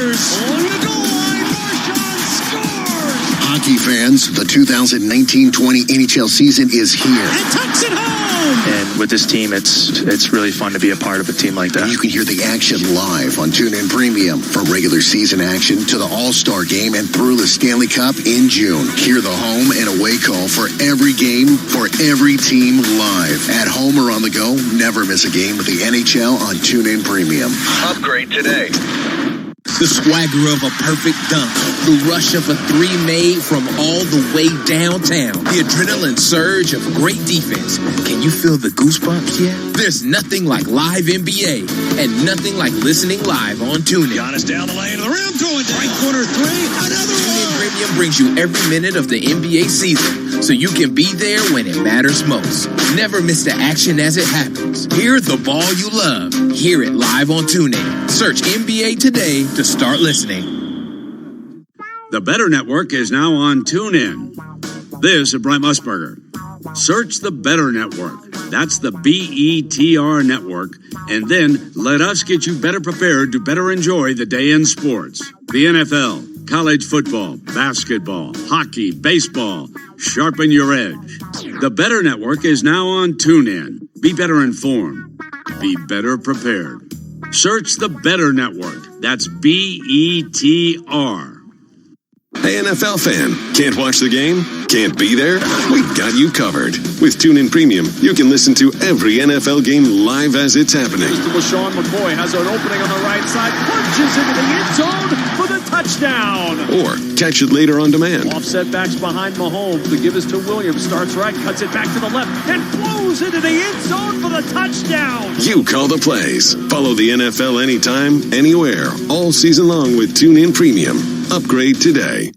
Rodgers along the goal line. Marshawn scores. Hockey fans, the 2019-20 NHL season is here. And tucks it home. And with this team, it's really fun to be a part of a team like that. You can hear the action live on TuneIn Premium. From regular season action to the All-Star Game and through the Stanley Cup in June. Hear the home and away call for every game, for every team live. At home or on the go, never miss a game with the NHL on TuneIn Premium. Upgrade today. The swagger of a perfect dunk. The rush of a three made from all the way downtown. The adrenaline surge of great defense. Can you feel the goosebumps yet? There's nothing like live NBA and nothing like listening live on TuneIn. Giannis down the lane of the rim, throwing right corner three. Another TuneIn one. Premium brings you every minute of the NBA season, so you can be there when it matters most. Never miss the action as it happens. Hear the ball you love. Hear it live on TuneIn. Search NBA today to start listening. The Better Network is now on TuneIn. This is Brent Musburger. Search the Better Network. That's the BETR Network. And then let us get you better prepared to better enjoy the day in sports. The NFL, college football, basketball, hockey, baseball. Sharpen your edge. The Better Network is now on TuneIn. Be better informed. Be better prepared. Search the Better Network. That's BETR. Hey, NFL fan, can't watch the game? Can't be there? We've got you covered. With TuneIn Premium, you can listen to every NFL game live as it's happening. LaShawn McCoy has an opening on the right side, plunges into the end zone for the touchdown. Or catch it later on demand. Offset backs behind Mahomes. The give is to Williams. Starts right, cuts it back to the left, and blows into the end zone for the touchdown. You call the plays. Follow the NFL anytime, anywhere, all season long with TuneIn Premium. Upgrade today.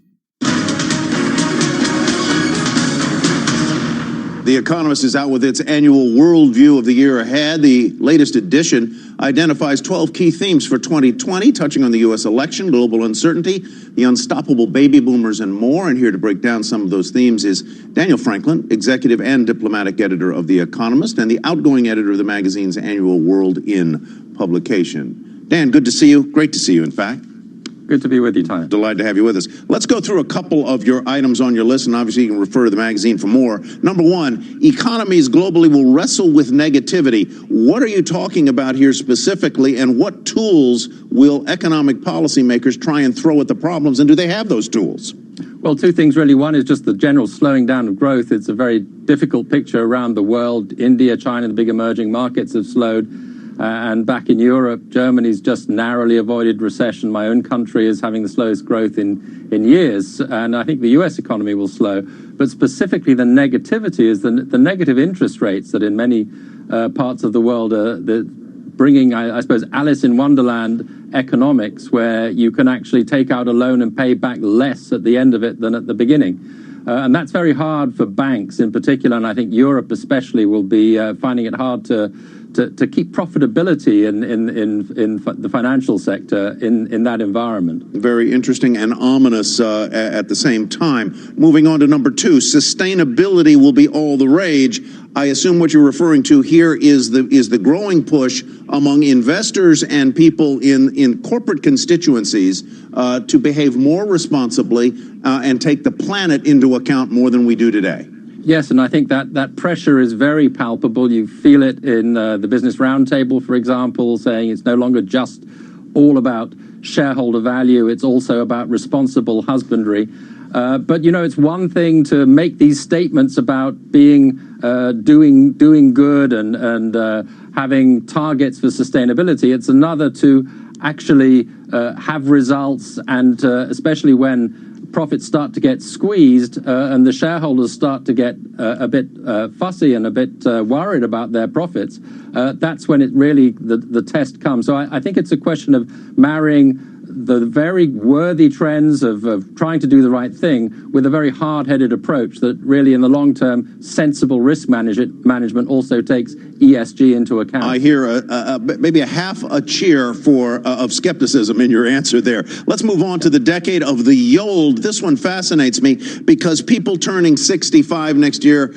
The Economist is out with its annual worldview of the year ahead. The latest edition identifies 12 key themes for 2020, touching on the U.S. election, global uncertainty, the unstoppable baby boomers, and more. And here to break down some of those themes is Daniel Franklin, executive and diplomatic editor of The Economist and the outgoing editor of the magazine's annual World In publication. Dan, good to see you. Great to see you, in fact. Good to be with you, Tyler. Delighted to have you with us. Let's go through a couple of your items on your list, and obviously you can refer to the magazine for more. Number one, economies globally will wrestle with negativity. What are you talking about here specifically, and what tools will economic policymakers try and throw at the problems, and do they have those tools? Well, two things really. One is just the general slowing down of growth. It's a very difficult picture around the world. India, China, the big emerging markets have slowed. And back in Europe, Germany's just narrowly avoided recession. My own country is having the slowest growth in years. And I think the U.S. economy will slow. But specifically, the negativity is the negative interest rates that in many parts of the world are bringing, I suppose, Alice in Wonderland economics, where you can actually take out a loan and pay back less at the end of it than at the beginning. And that's very hard for banks in particular. And I think Europe especially will be finding it hard to keep profitability in the financial sector in that environment. Very interesting and ominous at the same time. Moving on to number two, sustainability will be all the rage. I assume what you're referring to here is the growing push among investors and people in corporate constituencies to behave more responsibly and take the planet into account more than we do today. Yes, and I think that pressure is very palpable. You feel it in the Business Roundtable, for example, saying it's no longer just all about shareholder value. It's also about responsible husbandry. But, you know, it's one thing to make these statements about being doing good and having targets for sustainability. It's another to actually have results, and especially when profits start to get squeezed and the shareholders start to get a bit fussy and a bit worried about their profits, that's when it really, the test comes. So I think it's a question of marrying the very worthy trends of trying to do the right thing with a very hard-headed approach that really, in the long term, sensible risk management also takes ESG into account. I hear maybe half a cheer of skepticism in your answer there. Let's move on to the decade of the Yold. This one fascinates me because people turning 65 next year,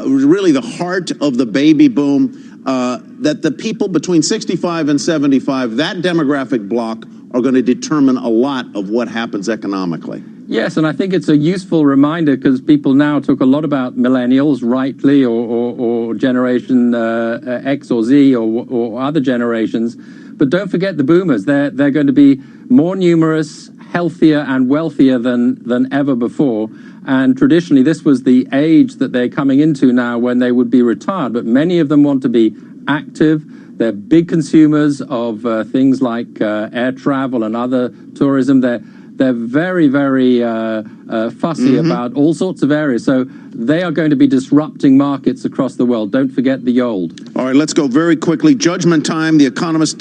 really the heart of the baby boom. that the people between 65 and 75, that demographic block, are going to determine a lot of what happens economically. Yes, and I think it's a useful reminder because people now talk a lot about millennials, rightly, or Generation X or Z or other generations. But don't forget the boomers. They're going to be more numerous, healthier and wealthier than ever before. And traditionally, this was the age that they're coming into now when they would be retired. But many of them want to be active. They're big consumers of things like air travel and other tourism. They're very, very fussy about all sorts of areas. So they are going to be disrupting markets across the world. Don't forget the old. All right, let's go very quickly. Judgment time. The Economist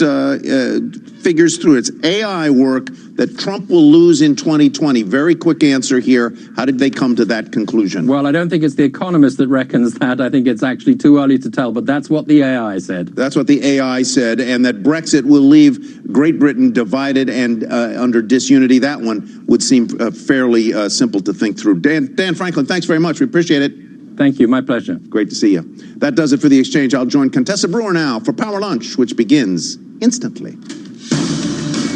figures through its AI work that Trump will lose in 2020. Very quick answer here. How did they come to that conclusion? Well, I don't think it's the Economist that reckons that. I think it's actually too early to tell, but that's what the AI said. That's what the AI said, and that Brexit will leave Great Britain divided and under disunity. That one would seem fairly simple to think through. Dan Franklin, thanks very much. We appreciate it. Thank you. My pleasure. Great to see you. That does it for the exchange. I'll join Contessa Brewer now for Power Lunch, which begins instantly.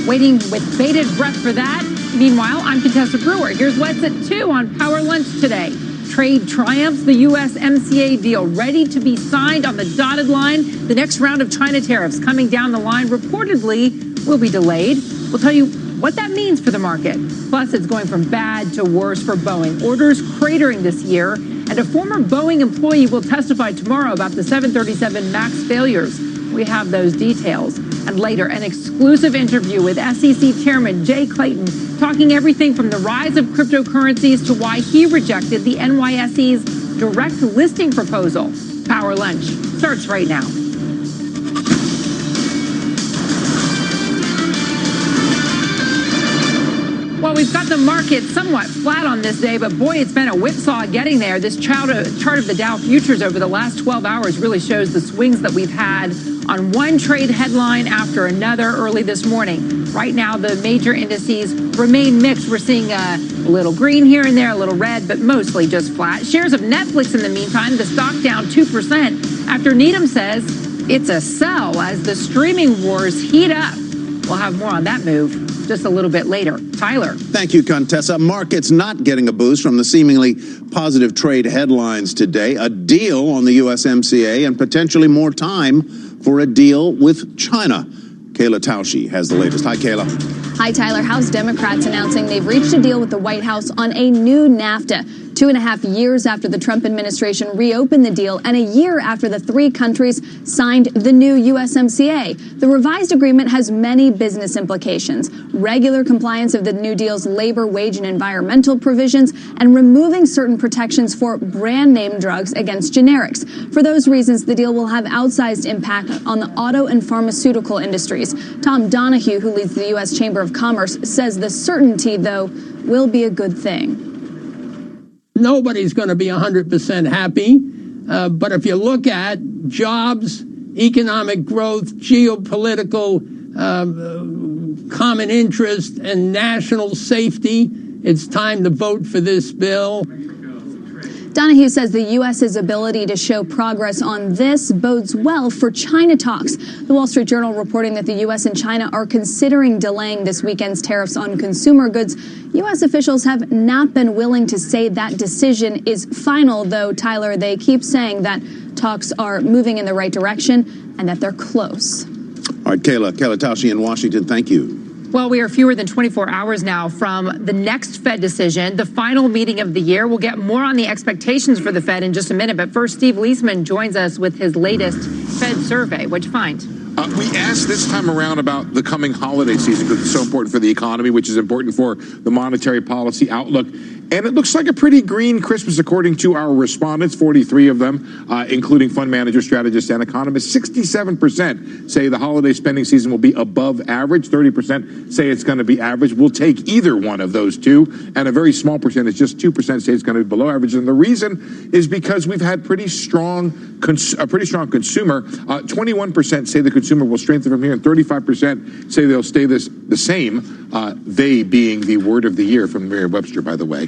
Waiting with bated breath for that. Meanwhile, I'm Contessa Brewer. Here's what's at 2 on Power Lunch today. Trade triumphs, the USMCA deal ready to be signed on the dotted line. The next round of China tariffs coming down the line reportedly will be delayed. We'll tell you what that means for the market. Plus, it's going from bad to worse for Boeing. Orders cratering this year, and a former Boeing employee will testify tomorrow about the 737 MAX failures. We have those details. And later, an exclusive interview with SEC Chairman Jay Clayton, talking everything from the rise of cryptocurrencies to why he rejected the NYSE's direct listing proposal. Power Lunch starts right now. Well, we've got the market somewhat flat on this day, but boy, it's been a whipsaw getting there. This chart of the Dow futures over the last 12 hours really shows the swings that we've had on one trade headline after another early this morning. Right now, the major indices remain mixed. We're seeing a little green here and there, a little red, but mostly just flat. Shares of Netflix in the meantime, the stock down 2% after Needham says it's a sell as the streaming wars heat up. We'll have more on that move just a little bit later. Tyler. Thank you, Contessa. Markets not getting a boost from the seemingly positive trade headlines today. A deal on the USMCA and potentially more time for a deal with China. Kayla Tausche has the latest. Hi, Kayla. Hi, Tyler. House Democrats announcing they've reached a deal with the White House on a new NAFTA. 2.5 years after the Trump administration reopened the deal and a year after the three countries signed the new USMCA. The revised agreement has many business implications. Regular compliance of the new deal's labor, wage, and environmental provisions, and removing certain protections for brand name drugs against generics. For those reasons, the deal will have outsized impact on the auto and pharmaceutical industries. Tom Donahue, who leads the U.S. Chamber of Commerce, says the certainty, though, will be a good thing. Nobody's going to be 100% happy, but if you look at jobs, economic growth, geopolitical common interest, and national safety, it's time to vote for this bill. Donahue says the U.S.'s ability to show progress on this bodes well for China talks. The Wall Street Journal reporting that the U.S. and China are considering delaying this weekend's tariffs on consumer goods. U.S. officials have not been willing to say that decision is final, though, Tyler, they keep saying that talks are moving in the right direction and that they're close. All right, Kayla Tausche in Washington, thank you. Well, we are fewer than 24 hours now from the next Fed decision, the final meeting of the year. We'll get more on the expectations for the Fed in just a minute. But first, Steve Leisman joins us with his latest Fed survey. What'd you find? We asked this time around about the coming holiday season because it's so important for the economy, which is important for the monetary policy outlook. And it looks like a pretty green Christmas, according to our respondents, 43 of them, including fund managers, strategists, and economists. 67% say the holiday spending season will be above average. 30% say it's going to be average. We'll take either one of those two. And a very small percentage, just 2%, say it's going to be below average. And the reason is because we've had a pretty strong consumer. 21% say the consumer will strengthen from here, and 35% say they'll stay the same. They being the word of the year from Merriam-Webster, by the way.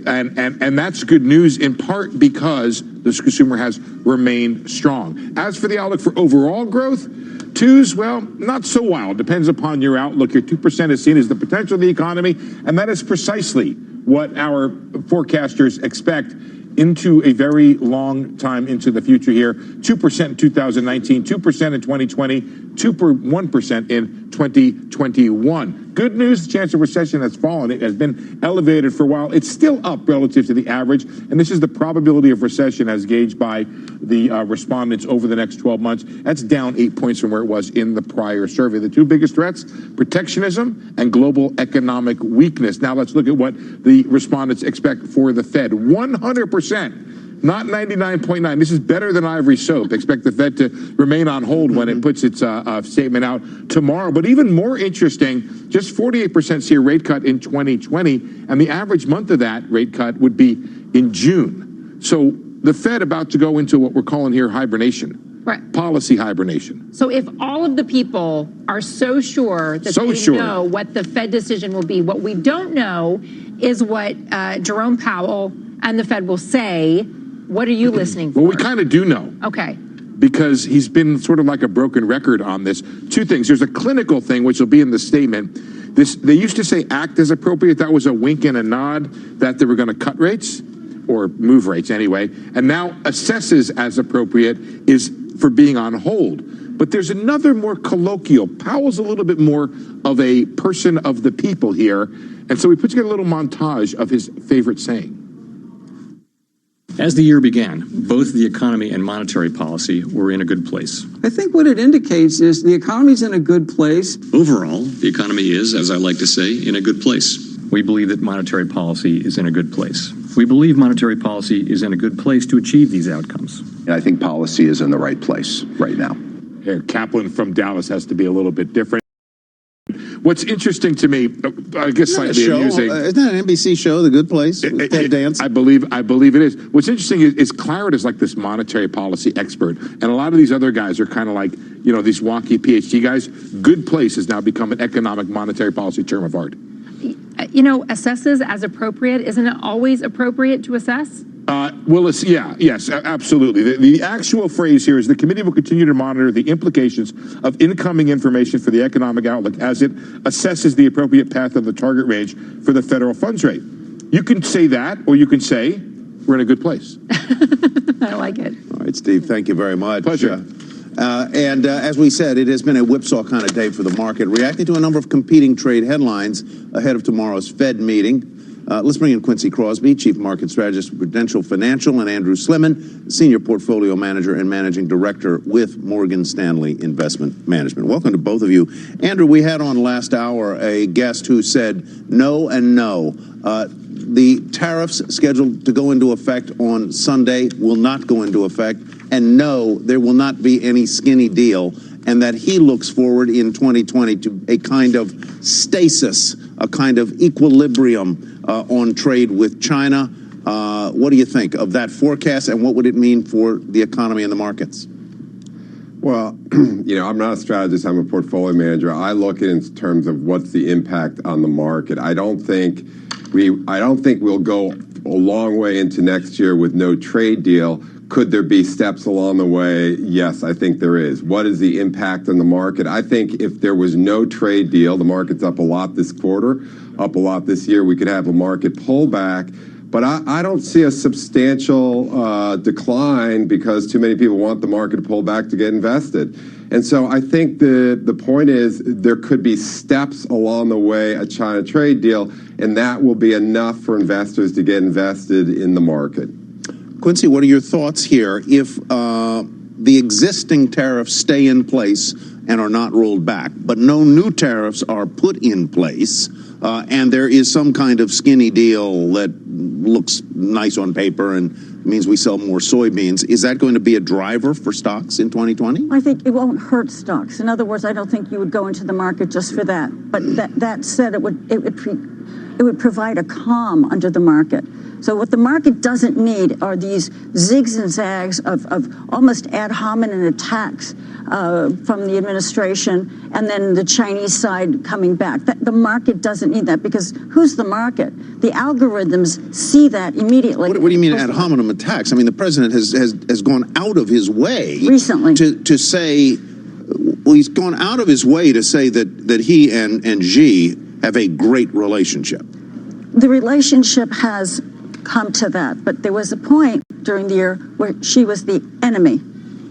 and that's good news in part because the consumer has remained strong. As for the outlook for overall growth, twos, well, not so wild. Depends upon your outlook. Your 2% is seen as the potential of the economy, and that is precisely what our forecasters expect into a very long time into the future here. 2% in 2019, 2% in 2020, 1% in 2021. Good news, the chance of recession has fallen. It has been elevated for a while. It's still up relative to the average, and this is the probability of recession as gauged by the respondents over the next 12 months. That's down 8 points from where it was in the prior survey. The two biggest threats, protectionism and global economic weakness. Now let's look at what the respondents expect for the Fed. 100%. Not 99.9. This is better than Ivory Soap. Expect the Fed to remain on hold when it puts its statement out tomorrow. But even more interesting, just 48% see a rate cut in 2020, and the average month of that rate cut would be in June. So the Fed about to go into what we're calling here hibernation. Right. Policy hibernation. So if all of the people are so sure that know what the Fed decision will be, what we don't know is what Jerome Powell and the Fed will say. What are you listening for? Well, we kind of do know. Okay. Because he's been sort of like a broken record on this. Two things. There's a clinical thing, which will be in the statement. They used to say act as appropriate. That was a wink and a nod that they were going to cut rates or move rates anyway. And now assesses as appropriate is for being on hold. But there's another more colloquial. Powell's a little bit more of a person of the people here. And so we put together a little montage of his favorite saying. As the year began, both the economy and monetary policy were in a good place. I think what it indicates is the economy's in a good place. Overall, the economy is, as I like to say, in a good place. We believe that monetary policy is in a good place. We believe monetary policy is in a good place to achieve these outcomes. I think policy is in the right place right now. Here, Kaplan from Dallas has to be a little bit different. What's interesting to me, I guess slightly amusing. Isn't that an NBC show, The Good Place? Ted Danson? I believe it is. What's interesting is Claret is like this monetary policy expert, and a lot of these other guys are kind of like, these wonky PhD guys. Good place has now become an economic monetary policy term of art. Assesses as appropriate. Isn't it always appropriate to assess? Yes, absolutely. The actual phrase here is the committee will continue to monitor the implications of incoming information for the economic outlook as it assesses the appropriate path of the target range for the federal funds rate. You can say that, or you can say we're in a good place. I like it. All right, Steve, thank you very much. Pleasure. And as we said, it has been a whipsaw kind of day for the market, reacting to a number of competing trade headlines ahead of tomorrow's Fed meeting. Let's bring in Quincy Crosby, Chief Market Strategist for Prudential Financial, and Andrew Sliman, Senior Portfolio Manager and Managing Director with Morgan Stanley Investment Management. Welcome to both of you. Andrew, we had on last hour a guest who said no and no. The tariffs scheduled to go into effect on Sunday will not go into effect, and no, there will not be any skinny deal, and that he looks forward in 2020 to a kind of stasis, a kind of equilibrium on trade with China. What do you think of that forecast, and what would it mean for the economy and the markets? Well, I'm not a strategist. I'm a portfolio manager. I look at it in terms of what's the impact on the market. I don't think we'll go a long way into next year with no trade deal. Could there be steps along the way? Yes, I think there is. What is the impact on the market? I think if there was no trade deal, the market's up a lot this quarter, up a lot this year, we could have a market pullback. But I don't see a substantial decline because too many people want the market to pull back to get invested. And so I think the point is there could be steps along the way, a China trade deal, and that will be enough for investors to get invested in the market. Quincy, what are your thoughts here? If the existing tariffs stay in place and are not rolled back, but no new tariffs are put in place, and there is some kind of skinny deal that looks nice on paper and means we sell more soybeans, is that going to be a driver for stocks in 2020? I think it won't hurt stocks. In other words, I don't think you would go into the market just for that. But that said, it would provide a calm under the market. So what the market doesn't need are these zigs and zags of almost ad hominem attacks from the administration and then the Chinese side coming back. The market doesn't need that, because who's the market? The algorithms see that immediately. What do you mean ad hominem attacks? I mean, the president has gone out of his way recently to say, well, he's gone out of his way to say that he and Xi have a great relationship. The relationship has come to that, but there was a point during the year where Xi was the enemy.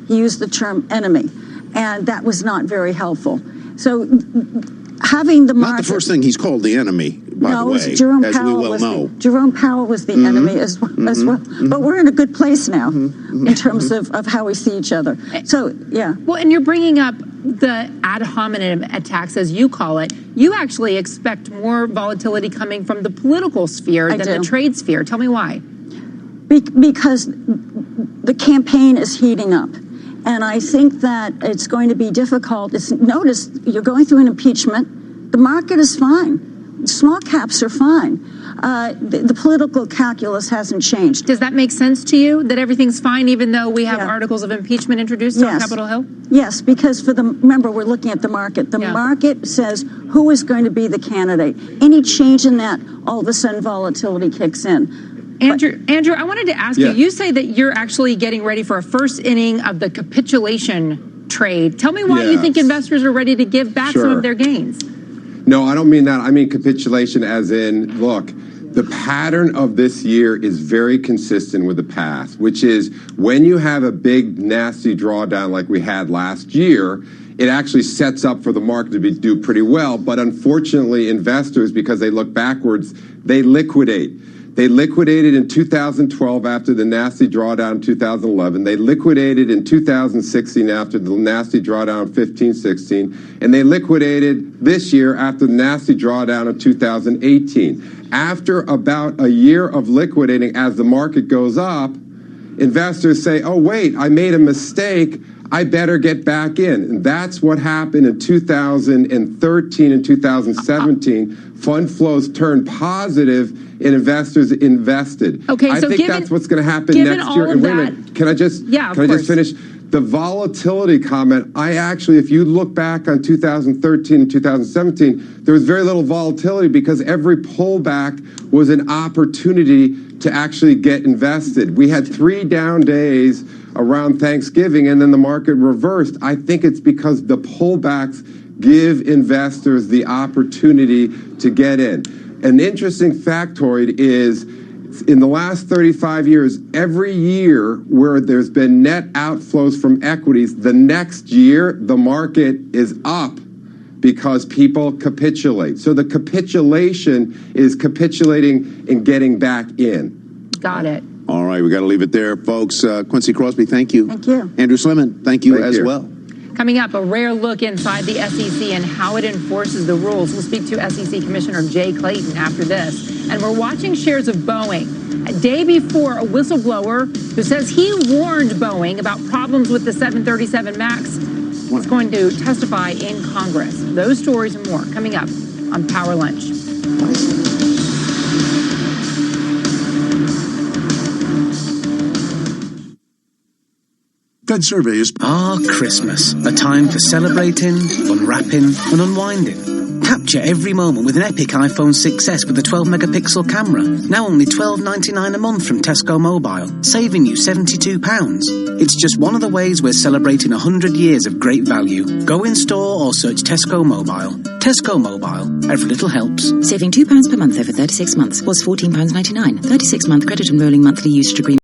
He used the term enemy, and that was not very helpful. So having the market... Not the first thing he's called the enemy, by the way, Jerome as Powell we well know. Jerome Powell was the enemy as well. But we're in a good place now in terms of how we see each other. So, yeah. Well, and you're bringing up the ad hominem attacks, as you call it. You actually expect more volatility coming from the political sphere than the trade sphere. Tell me why. Because the campaign is heating up. And I think that it's going to be difficult. Notice you're going through an impeachment. The market is fine. Small caps are fine. The political calculus hasn't changed. Does that make sense to you, that everything's fine even though we have articles of impeachment introduced on Capitol Hill? Yes, because remember, we're looking at the market. The market says who is going to be the candidate. Any change in that, all of a sudden volatility kicks in. Andrew, I wanted to ask you, you say that you're actually getting ready for a first inning of the capitulation trade. Tell me why you think investors are ready to give back some of their gains. No, I don't mean that. I mean capitulation as in, look, the pattern of this year is very consistent with the past, which is when you have a big, nasty drawdown like we had last year, it actually sets up for the market to do pretty well. But unfortunately, investors, because they look backwards, they liquidate. They liquidated in 2012 after the nasty drawdown in 2011. They liquidated in 2016 after the nasty drawdown 15-16. And they liquidated this year after the nasty drawdown of 2018. After about a year of liquidating as the market goes up, investors say, oh, wait, I made a mistake. I better get back in. And that's what happened in 2013 and 2017. Fund flows turned positive and investors invested. Okay, I think that's what's going to happen next year. And wait a minute, can I just finish? The volatility comment, I actually, if you look back on 2013 and 2017, there was very little volatility because every pullback was an opportunity to actually get invested. We had 3 down days around Thanksgiving, and then the market reversed. I think it's because the pullbacks give investors the opportunity to get in. An interesting factoid is, in the last 35 years, every year where there's been net outflows from equities, the next year the market is up because people capitulate. So the capitulation is capitulating and getting back in. Got it. All right, we got to leave it there, folks. Quincy Crosby, thank you. Thank you. Andrew Sliman, thank you as well. Coming up, a rare look inside the SEC and how it enforces the rules. We'll speak to SEC Commissioner Jay Clayton after this. And we're watching shares of Boeing. A day before, a whistleblower who says he warned Boeing about problems with the 737 MAX is going to testify in Congress. Those stories and more coming up on Power Lunch. Fed survey is Christmas, a time for celebrating, unwrapping and unwinding. Capture every moment with an epic iPhone 6s with a 12-megapixel camera. Now only $12.99 a month from Tesco Mobile, saving you £72. It's just one of the ways we're celebrating 100 years of great value. Go in store or search Tesco Mobile. Tesco Mobile, every little helps. Saving £2 per month over 36 months was £14.99. 36-month credit and rolling monthly usage agreement.